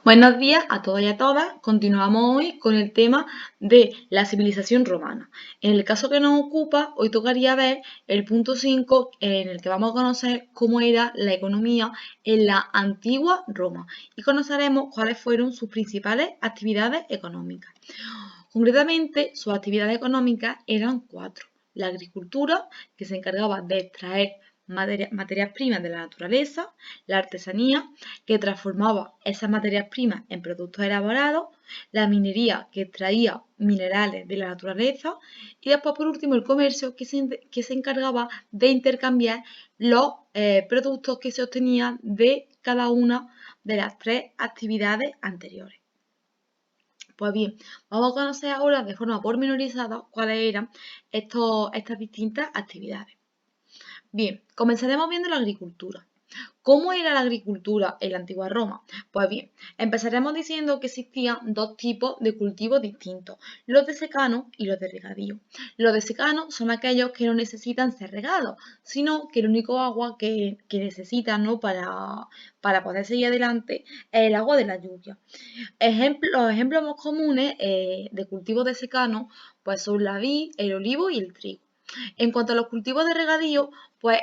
Buenos días a todos y a todas. Continuamos hoy con el tema de la civilización romana. En el caso que nos ocupa, hoy tocaría ver el punto 5, en el que vamos a conocer cómo era la economía en la antigua Roma y conoceremos cuáles fueron sus principales actividades económicas. Concretamente, sus actividades económicas eran cuatro. La agricultura, que se encargaba de extraer materias primas de la naturaleza; la artesanía, que transformaba esas materias primas en productos elaborados; la minería, que extraía minerales de la naturaleza; y después, por último, el comercio, que se encargaba de intercambiar los productos que se obtenían de cada una de las tres actividades anteriores. Pues bien, vamos a conocer ahora de forma pormenorizada cuáles eran estas distintas actividades. Bien, comenzaremos viendo la agricultura. ¿Cómo era la agricultura en la antigua Roma? Pues bien, empezaremos diciendo que existían dos tipos de cultivos distintos, los de secano y los de regadío. Los de secano son aquellos que no necesitan ser regados, sino que el único agua que necesitan, ¿no?, para poder seguir adelante es el agua de la lluvia. Los ejemplos más comunes de cultivos de secano pues son la vid, el olivo y el trigo. En cuanto a los cultivos de regadío, pues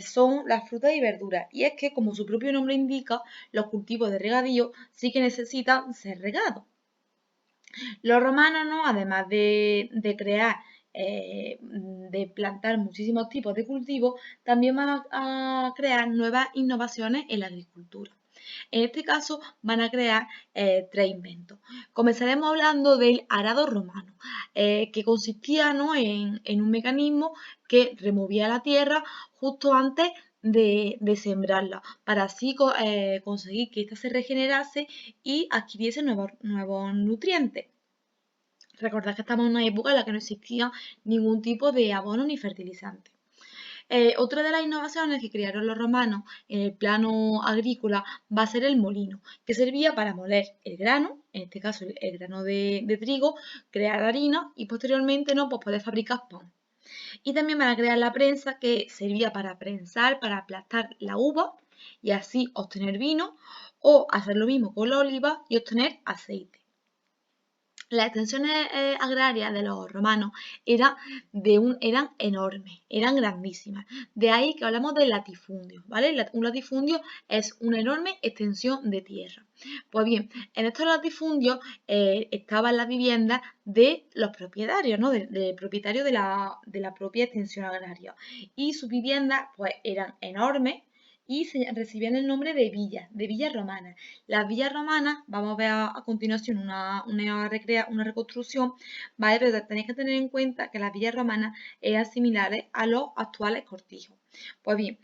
son las frutas y verduras. Y es que, como su propio nombre indica, los cultivos de regadío sí que necesitan ser regados. Los romanos, ¿no?, además de plantar muchísimos tipos de cultivos, también van a crear nuevas innovaciones en la agricultura. En este caso van a crear tres inventos. Comenzaremos hablando del arado romano, que consistía, ¿no?, en un mecanismo que removía la tierra justo antes de sembrarla, para así conseguir que ésta se regenerase y adquiriese nuevos nutrientes. Recordad que estamos en una época en la que no existía ningún tipo de abono ni fertilizante. Otra de las innovaciones que crearon los romanos en el plano agrícola va a ser el molino, que servía para moler el grano, en este caso el grano de trigo, crear harina y posteriormente, ¿no?, pues poder fabricar pan. Y también van a crear la prensa, que servía para prensar, para aplastar la uva y así obtener vino, o hacer lo mismo con la oliva y obtener aceite. Las extensiones agrarias de los romanos eran enormes, eran grandísimas. De ahí que hablamos de latifundios, ¿vale? Un latifundio es una enorme extensión de tierra. Pues bien, en estos latifundios estaban las viviendas de los propietarios, ¿no?, del propietario de la propia extensión agraria. Y sus viviendas pues eran enormes y recibían el nombre de villas romanas. Las villas romanas, vamos a ver a continuación una reconstrucción, ¿vale? Pero tenéis que tener en cuenta que las villas romanas eran similares a los actuales cortijos. Pues bien,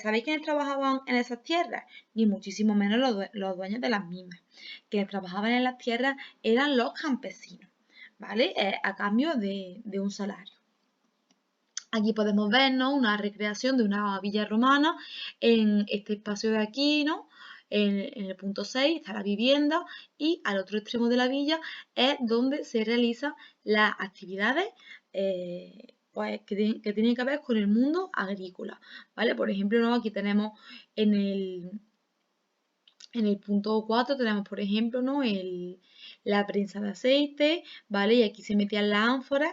¿sabéis quiénes trabajaban en esas tierras? Ni muchísimo menos los dueños de las mismas. Quienes trabajaban en las tierras eran los campesinos, ¿vale? A cambio de un salario. Aquí podemos ver, ¿no?, una recreación de una villa romana en este espacio de aquí, ¿no? En el punto 6 está la vivienda y al otro extremo de la villa es donde se realizan las actividades pues, que tienen que ver con el mundo agrícola, ¿vale? Por ejemplo, ¿no?, aquí tenemos en el punto 4 tenemos, por ejemplo, ¿no?, la prensa de aceite, ¿vale? Y aquí se metían las ánforas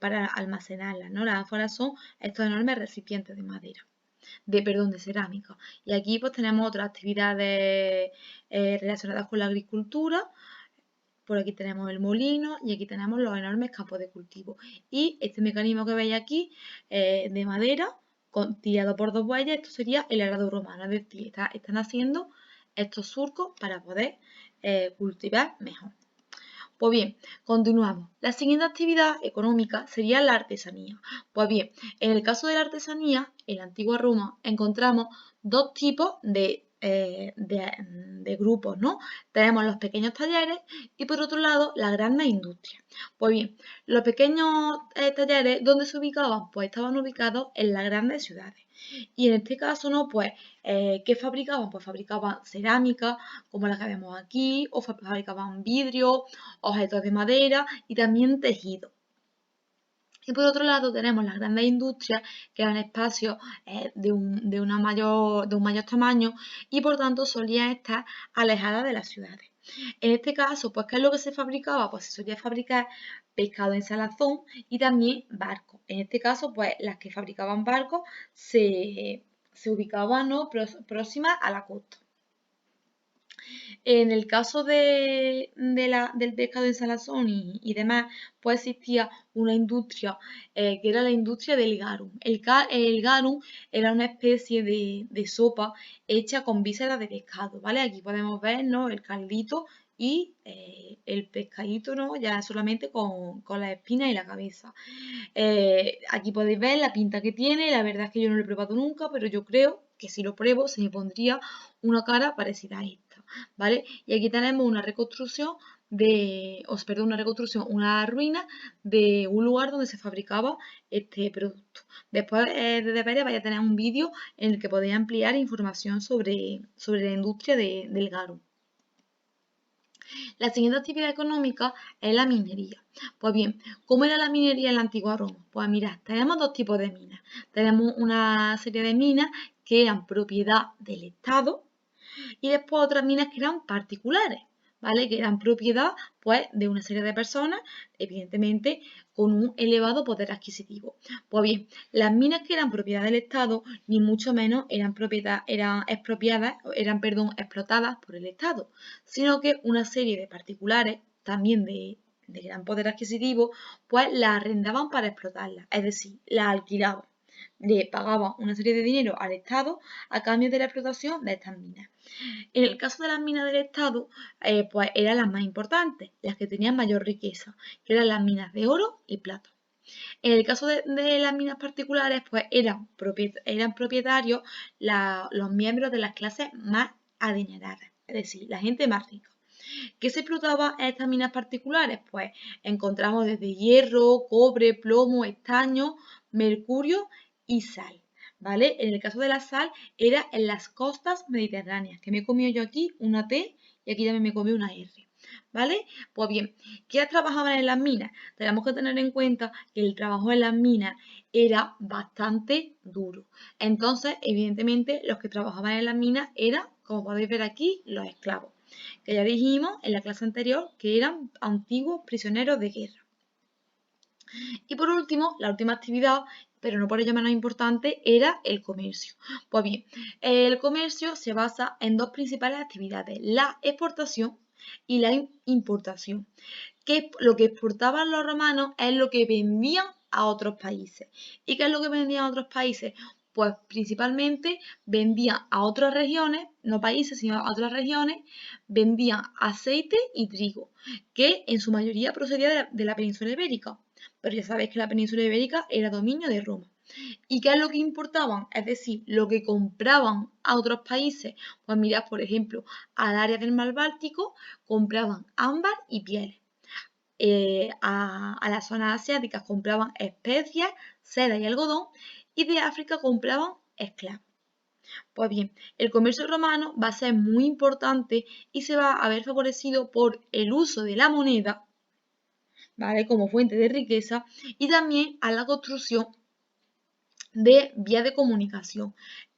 para almacenarlas, ¿no? Las ánforas son estos enormes recipientes de madera, de cerámica. Y aquí pues tenemos otras actividades relacionadas con la agricultura. Por aquí tenemos el molino y aquí tenemos los enormes campos de cultivo. Y este mecanismo que veis aquí de madera, tirado por dos bueyes, esto sería el arado romano. Es decir, están haciendo estos surcos para poder cultivar mejor. Pues bien, continuamos. La siguiente actividad económica sería la artesanía. Pues bien, en el caso de la artesanía, en la antigua Roma encontramos dos tipos de grupos, ¿no? Tenemos los pequeños talleres y, por otro lado, las grandes industrias. Pues bien, los pequeños talleres, ¿dónde se ubicaban? Pues estaban ubicados en las grandes ciudades. Y en este caso, ¿no?, pues, ¿qué fabricaban? Pues fabricaban cerámica, como la que vemos aquí, o fabricaban vidrio, objetos de madera y también tejido. Y por otro lado tenemos las grandes industrias, que eran espacios de un mayor tamaño y por tanto solían estar alejadas de las ciudades. En este caso, pues, ¿qué es lo que se fabricaba? Pues se solía fabricar pescado en salazón y también barcos. En este caso, pues las que fabricaban barcos se ubicaban, ¿no?, próximas a la costa. En el caso del pescado en salazón y demás, pues existía una industria que era la industria del garum. El garum era una especie de sopa hecha con vísceras de pescado, ¿vale? Aquí podemos ver, ¿no?, el caldito y el pescadito, ¿no?, ya solamente con la espina y la cabeza. Aquí podéis ver la pinta que tiene, la verdad es que yo no lo he probado nunca, pero yo creo que si lo pruebo se me pondría una cara parecida a esta, ¿vale? Y aquí tenemos una reconstrucción una ruina de un lugar donde se fabricaba este producto. Después de deberes vais a tener un vídeo en el que podéis ampliar información sobre la industria del garum. La siguiente actividad económica es la minería. Pues bien, ¿cómo era la minería en la antigua Roma? Pues mirad, tenemos dos tipos de minas. Tenemos una serie de minas que eran propiedad del Estado y después otras minas que eran particulares, ¿vale? Que eran propiedad, pues, de una serie de personas, evidentemente, con un elevado poder adquisitivo. Pues bien, las minas que eran propiedad del Estado, ni mucho menos explotadas por el Estado, sino que una serie de particulares, también de gran poder adquisitivo, pues las arrendaban para explotarlas, es decir, las alquilaban. Le pagaban una serie de dinero al Estado a cambio de la explotación de estas minas. En el caso de las minas del Estado, pues eran las más importantes, las que tenían mayor riqueza, que eran las minas de oro y plata. En el caso de las minas particulares, pues eran propietarios los miembros de las clases más adineradas, es decir, la gente más rica. ¿Qué se explotaba en estas minas particulares? Pues encontramos desde hierro, cobre, plomo, estaño, mercurio y sal. ¿Vale? En el caso de la sal era en las costas mediterráneas, que me he comido yo aquí una T y aquí también me comí una R. ¿Vale? Pues bien, ¿quiénes trabajaban en las minas? Tenemos que tener en cuenta que el trabajo en las minas era bastante duro. Entonces, evidentemente, los que trabajaban en las minas eran, como podéis ver aquí, los esclavos, que ya dijimos en la clase anterior que eran antiguos prisioneros de guerra. Y por último, la última actividad, pero no por ello menos importante, era el comercio. Pues bien, el comercio se basa en dos principales actividades, la exportación y la importación. Que lo que exportaban los romanos es lo que vendían a otros países. ¿Y qué es lo que vendían a otros países? Pues principalmente vendían a otras regiones, no países, sino a otras regiones, vendían aceite y trigo, que en su mayoría procedía de la península ibérica. Pero ya sabéis que la península ibérica era dominio de Roma. ¿Y qué es lo que importaban? Es decir, lo que compraban a otros países. Pues mirad, por ejemplo, al área del mar Báltico compraban ámbar y pieles. A las zonas asiáticas compraban especias, seda y algodón, y de África compraban esclavos. Pues bien, el comercio romano va a ser muy importante y se va a ver favorecido por el uso de la moneda, ¿vale?, como fuente de riqueza, y también a la construcción de vías de comunicación,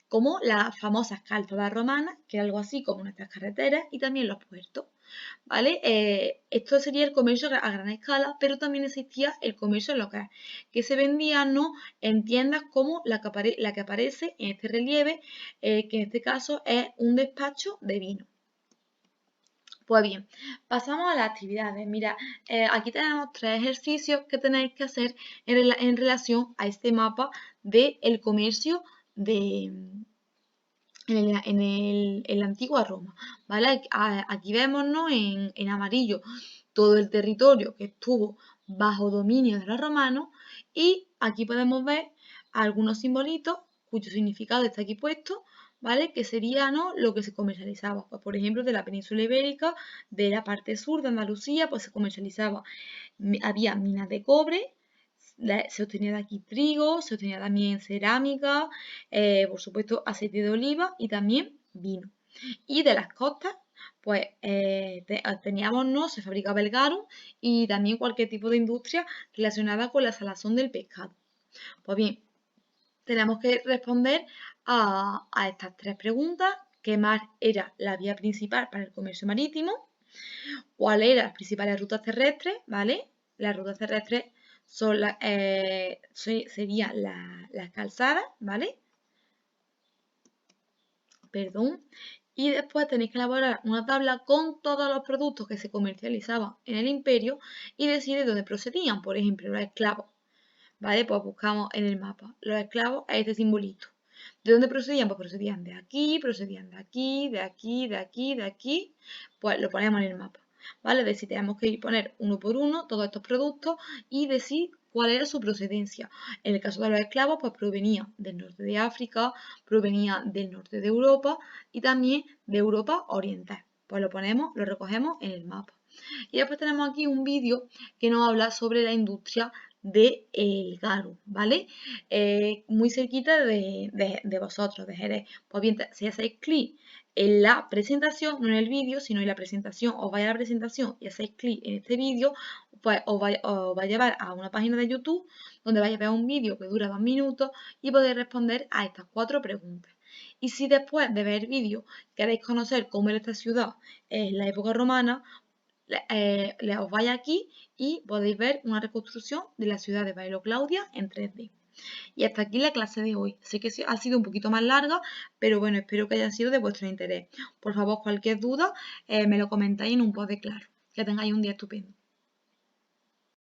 como las famosas calzadas romanas, que era algo así como nuestras carreteras, y también los puertos, ¿vale? Esto sería el comercio a gran escala, pero también existía el comercio local, que se vendía, ¿no?, en tiendas como la que aparece en este relieve, que en este caso es un despacho de vino. Pues bien, pasamos a las actividades. Mira, aquí tenemos 3 ejercicios que tenéis que hacer en relación a este mapa del comercio en la antigua Roma, ¿vale? Aquí vemos, ¿no?, en amarillo todo el territorio que estuvo bajo dominio de los romanos y aquí podemos ver algunos simbolitos cuyo significado está aquí puesto, ¿vale? Que sería, ¿no?, lo que se comercializaba. Pues, por ejemplo, de la península ibérica, de la parte sur de Andalucía, pues se comercializaba. Había minas de cobre, se obtenía de aquí trigo, se obtenía también cerámica, por supuesto aceite de oliva y también vino. Y de las costas Pues teníamos, ¿no? Se fabricaba el garum y también cualquier tipo de industria relacionada con la salazón del pescado. Pues bien, tenemos que responder a estas tres preguntas. ¿Qué mar era la vía principal para el comercio marítimo? ¿Cuáles eran las principales rutas terrestres? ¿Vale? Las rutas terrestres son serían las calzadas, ¿vale? Perdón. Y después tenéis que elaborar una tabla con todos los productos que se comercializaban en el imperio y decir de dónde procedían. Por ejemplo, los esclavos. ¿Vale? Pues buscamos en el mapa los esclavos a este simbolito. ¿De dónde procedían? Pues procedían de aquí, procedían de aquí, de aquí, de aquí, de aquí. Pues lo ponemos en el mapa. ¿Vale? Es decir, tenemos que ir poner uno por uno todos estos productos y decir cuál era su procedencia. En el caso de los esclavos, pues provenía del norte de África, provenía del norte de Europa y también de Europa oriental. Pues lo ponemos, lo recogemos en el mapa. Y después tenemos aquí un vídeo que nos habla sobre la industria del garum, ¿vale? Muy cerquita de vosotros, de Jerez. Pues bien, si hacéis clic en la presentación, no en el vídeo, sino en la presentación, os vais a la presentación y hacéis clic en este vídeo, pues os va a llevar a una página de YouTube donde vais a ver un vídeo que dura 2 minutos y podéis responder a estas 4 preguntas. Y si después de ver el vídeo queréis conocer cómo era esta ciudad en la época romana, os vais aquí y podéis ver una reconstrucción de la ciudad de Bailo Claudia en 3D. Y hasta aquí la clase de hoy. Sé que ha sido un poquito más larga, pero bueno, espero que haya sido de vuestro interés. Por favor, cualquier duda, me lo comentáis en un post de claro. Que tengáis un día estupendo.